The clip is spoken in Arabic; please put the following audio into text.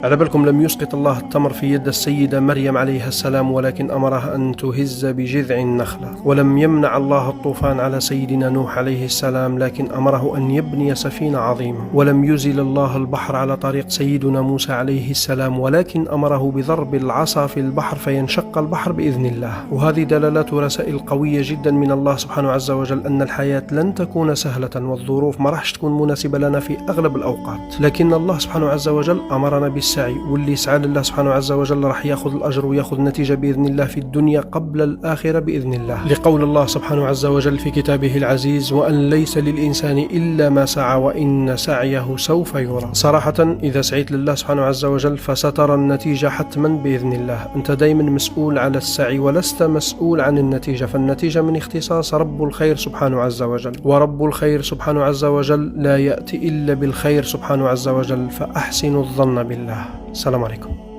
على بالكم لم يسقط الله التمر في يد السيدة مريم عليها السلام، ولكن أمرها أن تهز بجذع النخلة. ولم يمنع الله الطوفان على سيدنا نوح عليه السلام، لكن أمره أن يبني سفينة عظيمة. ولم يزل الله البحر على طريق سيدنا موسى عليه السلام، ولكن أمره بضرب العصا في البحر فينشق البحر بإذن الله. وهذه دلالات ورسائل قوية جدا من الله سبحانه عز وجل أن الحياة لن تكون سهلة، والظروف ما راح تكون مناسبة لنا في أغلب الأوقات، لكن الله سبحانه عز وجل أمرنا بالسعي، واللي يسعى لله سبحانه عز وجل راح ياخذ الأجر وياخذ النتيجة بإذن الله في الدنيا قبل الآخرة بإذن الله، لقول الله سبحانه عز وجل في كتابه العزيز: وأن ليس للإنسان إلا ما سعى وإن سعيه سوف يرى. صراحة إذا سعيت لله سبحانه عز وجل فسترى النتيجة حتما بإذن الله. أنت دائما مسؤول على السعي ولست مسؤول عن النتيجة، فالنتيجة من اختصاص رب الخير سبحانه عز وجل، ورب الخير سبحانه عز وجل لا يأتي إلا بالخير سبحانه عز وجل، فأحسنوا الظن بالله. السلام عليكم.